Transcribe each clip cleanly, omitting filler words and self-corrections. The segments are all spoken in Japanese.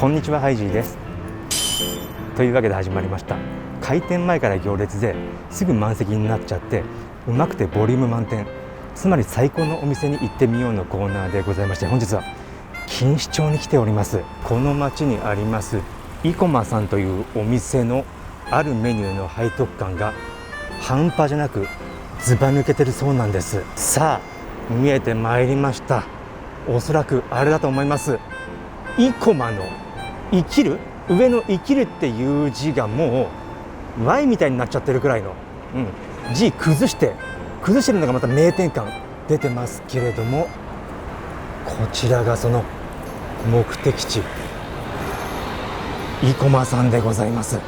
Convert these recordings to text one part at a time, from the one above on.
こんにちは、ハイジーです。というわけで始まりました。開店前から行列ですぐ満席になっちゃって、うまくてボリューム満点、つまり最高のお店に行ってみようのコーナーでございまして、本日は錦糸町に来ております。この町にあります生駒さんというお店のあるメニューの背徳感が半端じゃなくずば抜けてるそうなんです。さあ見えてまいりました。おそらくあれだと思います。生駒の生きる、上の生きるっていう字がもう Y みたいになっちゃってるくらいの、字崩してるのがまた名店感出てますけれども、こちらがその目的地、生駒さんでございます。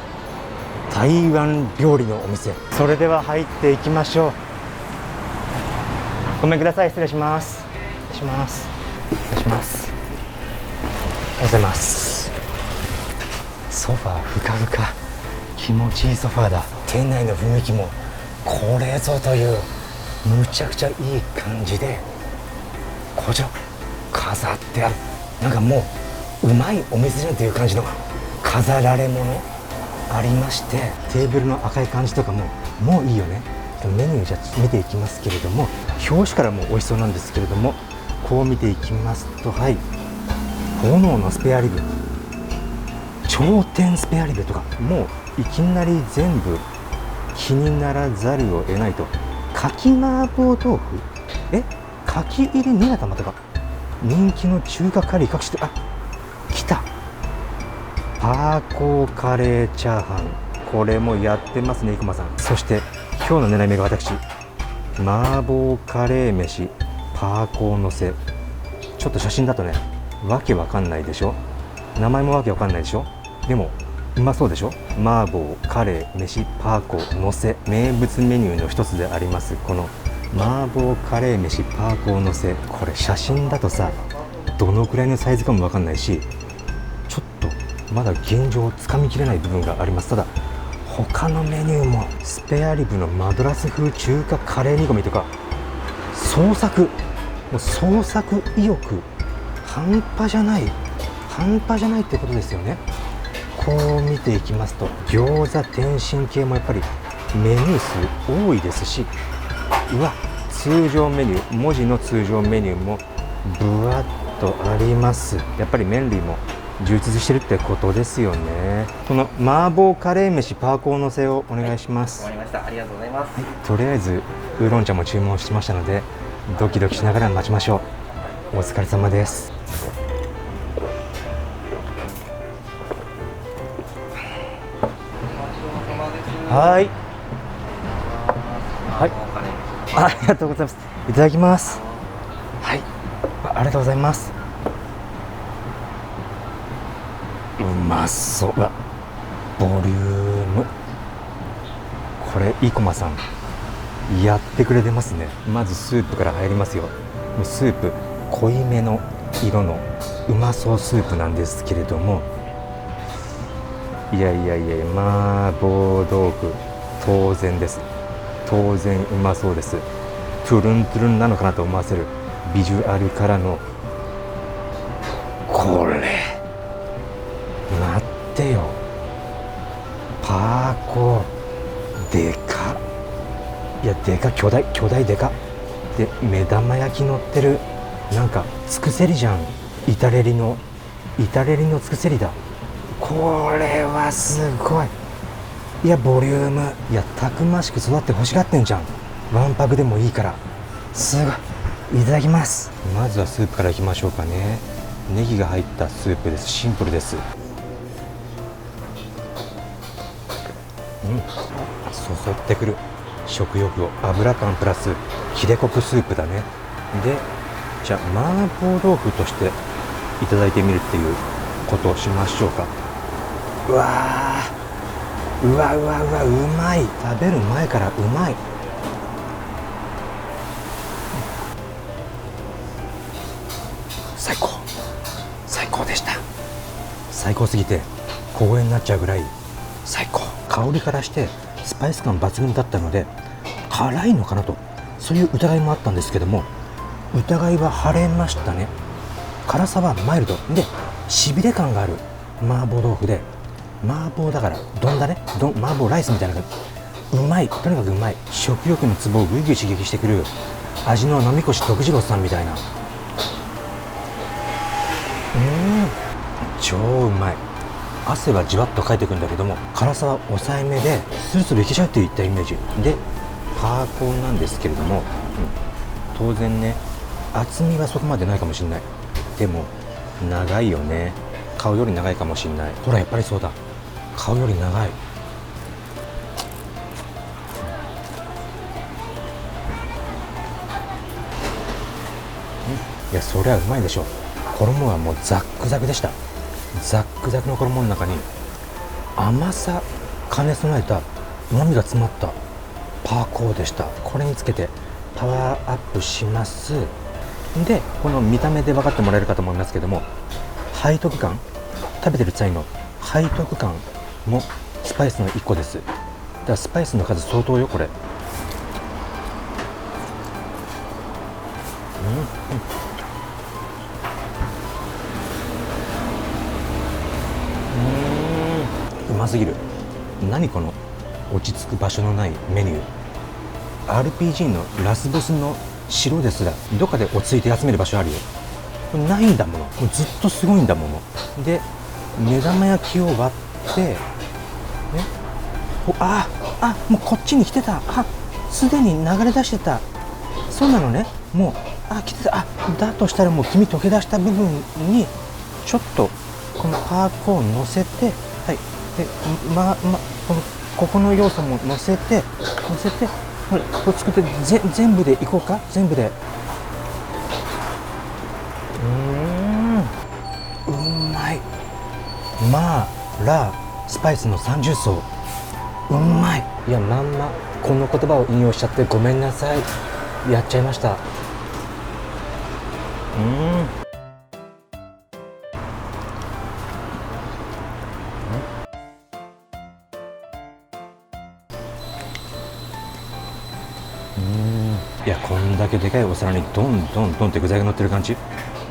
台湾料理のお店。それでは入っていきましょう。ごめんください、失礼します。失礼します。失礼します。おはようございます。ソファーふかふか、気持ちいいソファーだ。店内の雰囲気もこれぞというむちゃくちゃいい感じで、こちら飾ってある、なんかもううまいお店じゃんという感じの飾られ物ありまして、テーブルの赤い感じとかももういいよね。メニューじゃ見ていきますけれども、表紙からも美味しそうなんですけれども、こう見ていきますと、はい、炎のスペアリブ、頂点スペアリブとか、もういきなり全部気にならざるを得ないと。かき麻婆豆腐、かき入りニラ玉とか人気の中華カレー隠して、来た、パーコーカレーチャーハン、これもやってますね、生駒さん。そして今日の狙い目が私、麻婆カレー飯パーコーのせ。ちょっと写真だとね、わけわかんないでしょ、名前もわけわかんないでしょ、でもうまそうでしょ。麻婆カレー飯パーコーのせ、名物メニューの一つでありますこの麻婆カレー飯パーコーのせ。これ写真だとさ、どのくらいのサイズかもわかんないし、ちょっとまだ現状をつかみきれない部分があります。ただ他のメニューもスペアリブのマドラス風中華カレー煮込みとか、創作意欲半端じゃないってことですよね。こう見ていきますと、餃子天津系もやっぱりメニュー数多いですし、通常メニュー、文字の通常メニューもぶわっとあります。やっぱり麺類も充実してるってことですよね。この麻婆カレー飯パーコーのせをお願いします。終わりました。ありがとうございます。とりあえずウーロン茶も注文しましたので、ドキドキしながら待ちましょう。お疲れ様です。はい、ありがとうございます。いただきます。はい、ありがとうございます。うまそう。ボリューム、これ生駒さんやってくれてますね。まずスープから入りますよ。スープ濃いめの色のうまそうスープなんですけれども、いや麻婆豆腐当然です。当然うまそうです。トゥルントゥルンなのかなと思わせるビジュアルからの、これ待ってよ、パーコーでかっ。いやでか、巨大でかっ。で目玉焼き乗ってる、なんかつくせりじゃん。イタレリのつくせりだ。これはすごい。いやボリューム、いやたくましく育って欲しがってんじゃん。ワンパクでもいいから、すごい。いただきます。まずはスープからいきましょうかね。ネギが入ったスープです。シンプルです。そってくる食欲を。油感プラス切れ濃くスープだね。でじゃあ麻婆豆腐としていただいてみるっていうことをしましょうか。うまい。食べる前からうまい。最高でした。最高すぎて小声になっちゃうぐらい最高。香りからしてスパイス感抜群だったので、辛いのかなと、そういう疑いもあったんですけども、疑いは晴れましたね。辛さはマイルドでしびれ感がある。麻婆豆腐で、麻婆だから丼だね、麻婆ライスみたいな感じ。うまい、とにかくうまい。食欲のツボをぐいぐい刺激してくる味の飲み越し徳次郎さんみたいな。超うまい。汗はじわっとかいてくんだけども、辛さは抑えめでスルスルいけちゃうっていったイメージで、パーコーなんですけれども、当然ね厚みはそこまでないかもしれない。でも長いよね。顔より長いかもしれない。ほらやっぱりそうだ、顔より長い。いやそりゃうまいでしょ。衣はもうザックザクでした。ザックザクの衣の中に甘さ兼ね備えた旨味が詰まったパーコーでした。これにつけてパワーアップします。でこの見た目で分かってもらえるかと思いますけども、背徳感、食べてる際の背徳感もスパイスの1個です。だからスパイスの数相当よこれ。うますぎる。何この落ち着く場所のないメニュー。 RPG のラスボスの城ですらどっかで落ち着いて休める場所あるよ。これないんだもの。もうずっとすごいんだもの。で目玉焼きを割ってね、もうこっちに来てた。すでに流れ出してた。そうなのね。もう来てた。だとしたらもう黄身溶け出した部分にちょっとこのパーコを乗せて、はい、でここの要素も乗せてこれ作って全部でいこうか。全部でうまい。マーラースパイスの30層うまい。いやまんまこの言葉を引用しちゃってごめんなさい。やっちゃいました。いやこんだけでかいお皿にドンドンドンって具材が乗ってる感じ、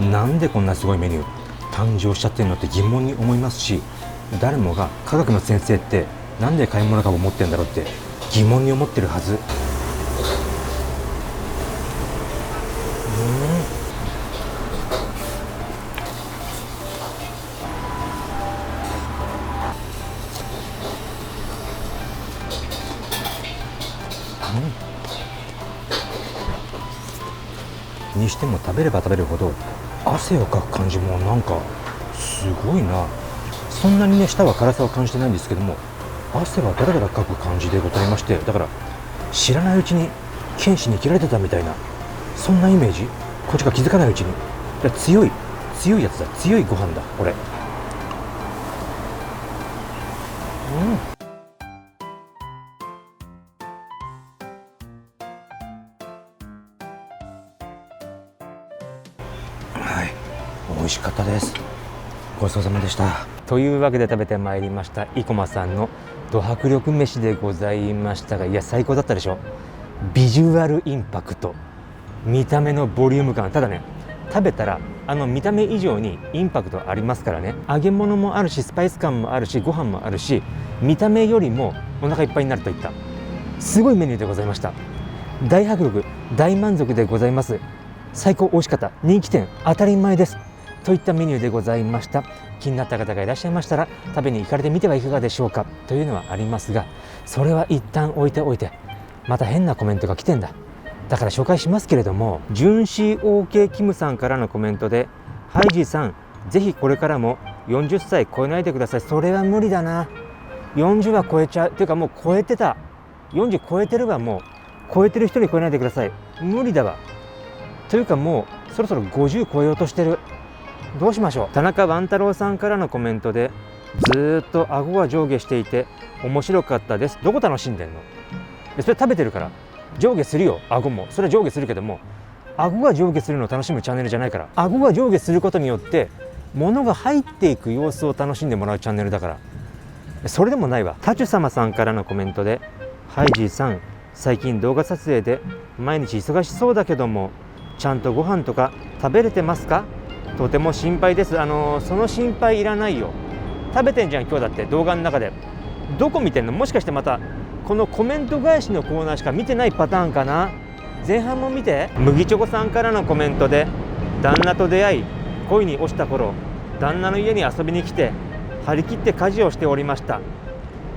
なんでこんなすごいメニュー誕生しちゃってるのって疑問に思いますし、誰もが科学の先生ってなんで買い物かご持ってんだろうって疑問に思ってるはず。にしても食べれば食べるほど汗をかく感じもなんかすごいな。そんなにね舌は辛さを感じてないんですけども、汗はダラダラかく感じでございまして、だから知らないうちに剣士に切られてたみたいな、そんなイメージ。こっちが気づかないうちに。強いやつだ。強いご飯だこれ。はい、美味しかったです。ごちそうさまでした。というわけで食べてまいりました生駒さんのド迫力飯でございましたが、いや最高だったでしょ。ビジュアルインパクト、見た目のボリューム感。ただね食べたら見た目以上にインパクトありますからね。揚げ物もあるしスパイス感もあるしご飯もあるし、見た目よりもお腹いっぱいになるといったすごいメニューでございました。大迫力、大満足でございます。最高美味しかった、人気店、当たり前ですといったメニューでございました。気になった方がいらっしゃいましたら食べに行かれてみてはいかがでしょうかというのはありますが、それは一旦置いておいて、また変なコメントが来てんだ。だから紹介しますけれども、純子 OK キムさんからのコメントで、ハイジーさんぜひこれからも40歳超えないでください。それは無理だな。40は超えちゃうっていうか、もう超えてた。40超えてるわ。もう超えてる人に超えないでください。無理だわ。というかもうそろそろ50超えようとしてる。どうしましょう。田中万太郎さんからのコメントで、ずーっと顎が上下していて面白かったです。どこ楽しんでんの。それ食べてるから上下するよ。顎もそれは上下するけども、顎が上下するのを楽しむチャンネルじゃないから。顎が上下することによって物が入っていく様子を楽しんでもらうチャンネルだから。それでもないわ。タチュ様さんからのコメントで、ハイジーさん最近動画撮影で毎日忙しそうだけどもちゃんとご飯とか食べれてますか。とても心配です。その心配いらないよ。食べてんじゃん今日だって動画の中で。どこ見てんの？もしかしてまたこのコメント返しのコーナーしか見てないパターンかな。前半も見て。麦チョコさんからのコメントで、旦那と出会い恋に落ちた頃、旦那の家に遊びに来て張り切って家事をしておりました。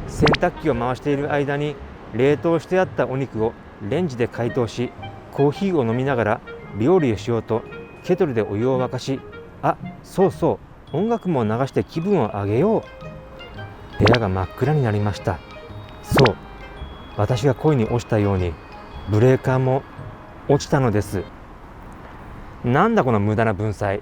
洗濯機を回している間に冷凍してあったお肉をレンジで解凍し、コーヒーを飲みながら料理をしようとケトルでお湯を沸かし、あ、そうそう、音楽も流して気分を上げよう。部屋が真っ暗になりました。そう、私が恋に落ちたようにブレーカーも落ちたのです。なんだこの無駄な文才。